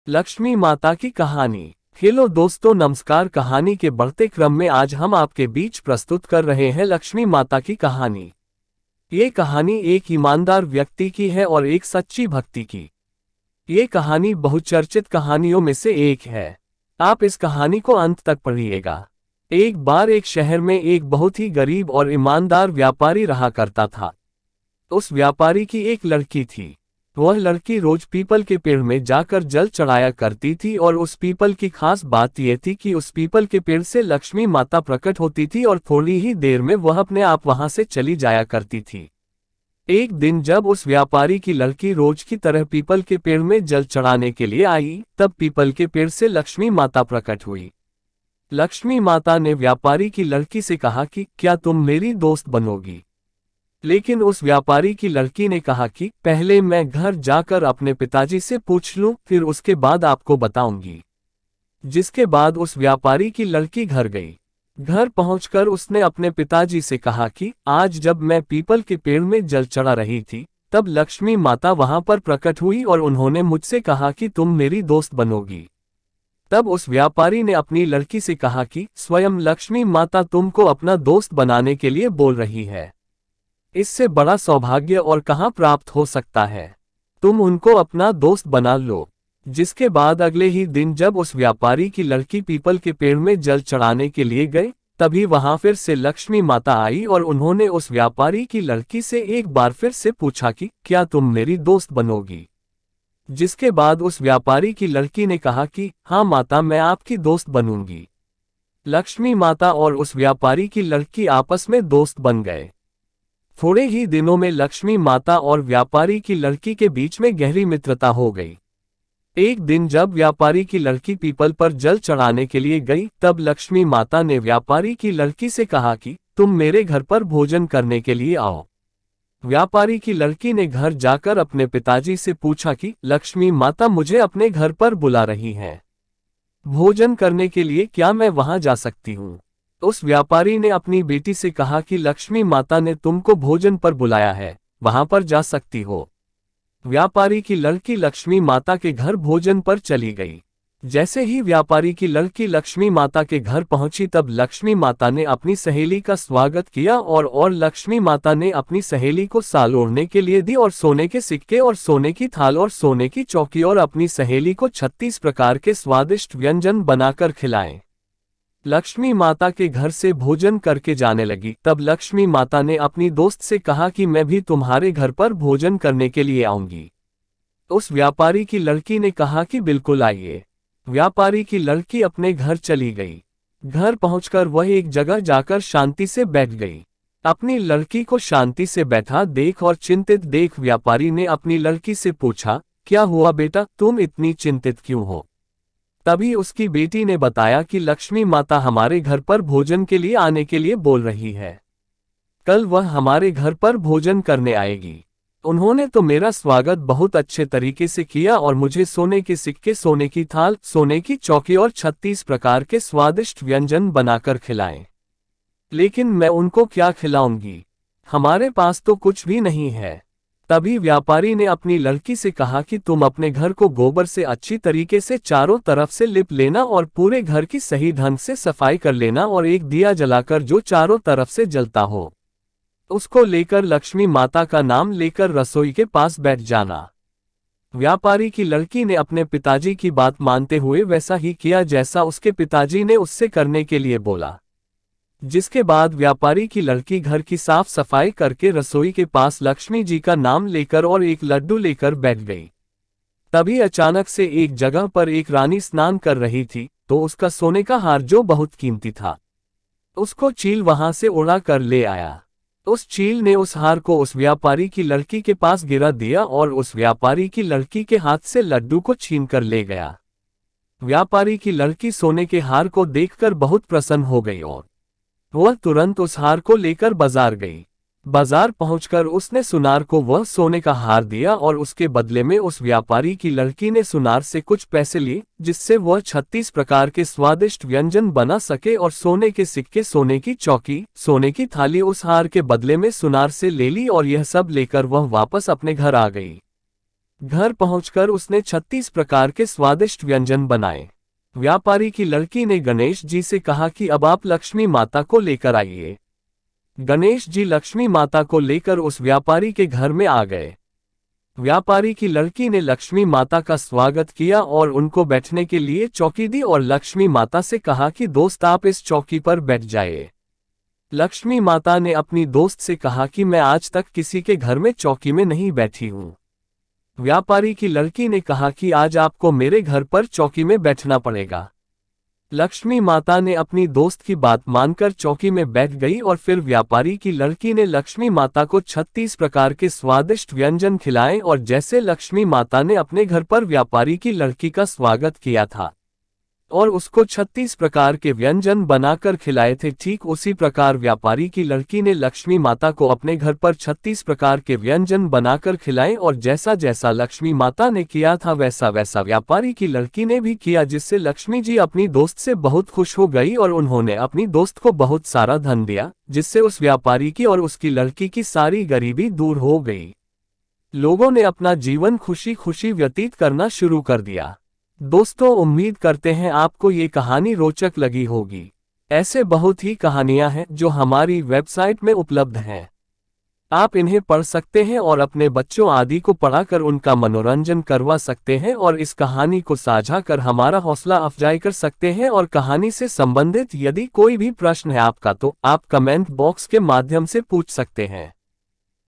लक्ष्मी माता की कहानी। हेलो दोस्तों, नमस्कार। कहानी के बढ़ते क्रम में आज हम आपके बीच प्रस्तुत कर रहे हैं लक्ष्मी माता की कहानी। ये कहानी एक ईमानदार व्यक्ति की है और एक सच्ची भक्ति की। ये कहानी बहुचर्चित कहानियों में से एक है। आप इस कहानी को अंत तक पढ़िएगा। एक बार एक शहर में एक बहुत ही गरीब और ईमानदार व्यापारी रहा करता था। उस व्यापारी की एक लड़की थी। वह लड़की रोज पीपल के पेड़ में जाकर जल चढ़ाया करती थी और उस पीपल की खास बात यह थी कि उस पीपल के पेड़ से लक्ष्मी माता प्रकट होती थी और थोड़ी ही देर में वह अपने आप वहां से चली जाया करती थी। एक दिन जब उस व्यापारी की लड़की रोज की तरह पीपल के पेड़ में जल चढ़ाने के लिए आई, तब पीपल के पेड़ से लक्ष्मी माता प्रकट हुई। लक्ष्मी माता ने व्यापारी की लड़की से कहा कि क्या तुम मेरी दोस्त बनोगी? लेकिन उस व्यापारी की लड़की ने कहा कि पहले मैं घर जाकर अपने पिताजी से पूछ लूं, फिर उसके बाद आपको बताऊंगी। जिसके बाद उस व्यापारी की लड़की घर गई। घर पहुंचकर उसने अपने पिताजी से कहा कि आज जब मैं पीपल के पेड़ में जल चढ़ा रही थी, तब लक्ष्मी माता वहां पर प्रकट हुई और उन्होंने मुझसे कहा कि तुम मेरी दोस्त बनोगी। तब उस व्यापारी ने अपनी लड़की से कहा कि स्वयं लक्ष्मी माता तुमको अपना दोस्त बनाने के लिए बोल रही है। इससे बड़ा सौभाग्य और कहाँ प्राप्त हो सकता है। तुम उनको अपना दोस्त बना लो। जिसके बाद अगले ही दिन जब उस व्यापारी की लड़की पीपल के पेड़ में जल चढ़ाने के लिए गए, तभी वहां फिर से लक्ष्मी माता आई और उन्होंने उस व्यापारी की लड़की से एक बार फिर से पूछा कि क्या तुम मेरी दोस्त बनोगी? जिसके बाद उस व्यापारी की लड़की ने कहा कि हाँ माता, मैं आपकी दोस्त बनूंगी। लक्ष्मी माता और उस व्यापारी की लड़की आपस में दोस्त बन गए। थोड़े ही दिनों में लक्ष्मी माता और व्यापारी की लड़की के बीच में गहरी मित्रता हो गई। एक दिन जब व्यापारी की लड़की पीपल पर जल चढ़ाने के लिए गई, तब लक्ष्मी माता ने व्यापारी की लड़की से कहा कि तुम मेरे घर पर भोजन करने के लिए आओ। व्यापारी की लड़की ने घर जाकर अपने पिताजी से पूछा कि लक्ष्मी माता मुझे अपने घर पर बुला रही हैं। भोजन करने के लिए क्या मैं वहां जा सकती हूँ? उस व्यापारी ने अपनी बेटी से कहा कि लक्ष्मी माता ने तुमको भोजन पर बुलाया है, वहां पर जा सकती हो। व्यापारी की लड़की लक्ष्मी माता के घर भोजन पर चली गई। जैसे ही व्यापारी की लड़की लक्ष्मी माता के घर पहुंची, तब लक्ष्मी माता ने अपनी सहेली का स्वागत किया और लक्ष्मी माता ने अपनी सहेली को साल ओढ़ने के लिए दी और सोने के सिक्के और सोने की थाल और सोने की चौकी और अपनी सहेली को 36 प्रकार के स्वादिष्ट व्यंजन बनाकर खिलाए। लक्ष्मी माता के घर से भोजन करके जाने लगी। तब लक्ष्मी माता ने अपनी दोस्त से कहा कि मैं भी तुम्हारे घर पर भोजन करने के लिए आऊंगी। उस व्यापारी की लड़की ने कहा कि बिल्कुल आइए। व्यापारी की लड़की अपने घर चली गई। घर पहुंचकर वह एक जगह जाकर शांति से बैठ गई। अपनी लड़की को शांति से बैठा देख और चिंतित देख व्यापारी ने अपनी लड़की से पूछा, क्या हुआ बेटा, तुम इतनी चिंतित क्यों हो? तभी उसकी बेटी ने बताया कि लक्ष्मी माता हमारे घर पर भोजन के लिए आने के लिए बोल रही है। कल वह हमारे घर पर भोजन करने आएगी। उन्होंने तो मेरा स्वागत बहुत अच्छे तरीके से किया और मुझे सोने के सिक्के, सोने की थाल, सोने की चौकी और 36 प्रकार के स्वादिष्ट व्यंजन बनाकर खिलाए। लेकिन मैं उनको क्या खिलाऊंगी? हमारे पास तो कुछ भी नहीं है। तभी व्यापारी ने अपनी लड़की से कहा कि तुम अपने घर को गोबर से अच्छी तरीके से चारों तरफ से लिप लेना और पूरे घर की सही ढंग से सफाई कर लेना और एक दिया जलाकर जो चारों तरफ से जलता हो, उसको लेकर लक्ष्मी माता का नाम लेकर रसोई के पास बैठ जाना। व्यापारी की लड़की ने अपने पिताजी की बात मानते हुए वैसा ही किया जैसा उसके पिताजी ने उससे करने के लिए बोला। जिसके बाद व्यापारी की लड़की घर की साफ सफाई करके रसोई के पास लक्ष्मी जी का नाम लेकर और एक लड्डू लेकर बैठ गई। तभी अचानक से एक जगह पर एक रानी स्नान कर रही थी, तो उसका सोने का हार जो बहुत कीमती था, उसको चील वहां से उड़ा कर ले आया। उस चील ने उस हार को उस व्यापारी की लड़की के पास गिरा दिया और उस व्यापारी की लड़की के हाथ से लड्डू को छीन कर ले गया। व्यापारी की लड़की सोने के हार को देखकर बहुत प्रसन्न हो गई और वह तुरंत उस हार को लेकर बाजार गई। बाजार पहुंचकर उसने सुनार को वह सोने का हार दिया और उसके बदले में उस व्यापारी की लड़की ने सुनार से कुछ पैसे लिए, जिससे वह 36 प्रकार के स्वादिष्ट व्यंजन बना सके और सोने के सिक्के, सोने की चौकी, सोने की थाली उस हार के बदले में सुनार से ले ली और यह सब लेकर वह वापस अपने घर आ गई। घर पहुंचकर उसने 36 प्रकार के स्वादिष्ट व्यंजन बनाए। व्यापारी की लड़की ने गणेश जी से कहा कि अब आप लक्ष्मी माता को लेकर आइए। गणेश जी लक्ष्मी माता को लेकर उस व्यापारी के घर में आ गए। व्यापारी की लड़की ने लक्ष्मी माता का स्वागत किया और उनको बैठने के लिए चौकी दी और लक्ष्मी माता से कहा कि दोस्त आप इस चौकी पर बैठ जाइए। लक्ष्मी माता ने अपनी दोस्त से कहा कि मैं आज तक किसी के घर में चौकी में नहीं बैठी हूँ। व्यापारी की लड़की ने कहा कि आज आपको मेरे घर पर चौकी में बैठना पड़ेगा। लक्ष्मी माता ने अपनी दोस्त की बात मानकर चौकी में बैठ गई और फिर व्यापारी की लड़की ने लक्ष्मी माता को 36 प्रकार के स्वादिष्ट व्यंजन खिलाए और जैसे लक्ष्मी माता ने अपने घर पर व्यापारी की लड़की का स्वागत किया था और उसको 36 प्रकार के व्यंजन बनाकर खिलाए थे, ठीक उसी प्रकार व्यापारी की लड़की ने लक्ष्मी माता को अपने घर पर 36 प्रकार के व्यंजन बनाकर खिलाए और जैसा जैसा लक्ष्मी माता ने किया था वैसा वैसा व्यापारी की लड़की ने भी किया, जिससे लक्ष्मी जी अपनी दोस्त से बहुत खुश हो गई और उन्होंने अपनी दोस्त को बहुत सारा धन दिया, जिससे उस व्यापारी की और उसकी लड़की की सारी गरीबी दूर हो गई। लोगों ने अपना जीवन खुशी खुशी व्यतीत करना शुरू कर दिया। दोस्तों, उम्मीद करते हैं आपको ये कहानी रोचक लगी होगी। ऐसे बहुत ही कहानियां हैं जो हमारी वेबसाइट में उपलब्ध हैं। आप इन्हें पढ़ सकते हैं और अपने बच्चों आदि को पढ़ाकर उनका मनोरंजन करवा सकते हैं और इस कहानी को साझा कर हमारा हौसला अफजाई कर सकते हैं। और कहानी से संबंधित यदि कोई भी प्रश्न है आपका तो आप कमेंट बॉक्स के माध्यम से पूछ सकते हैं।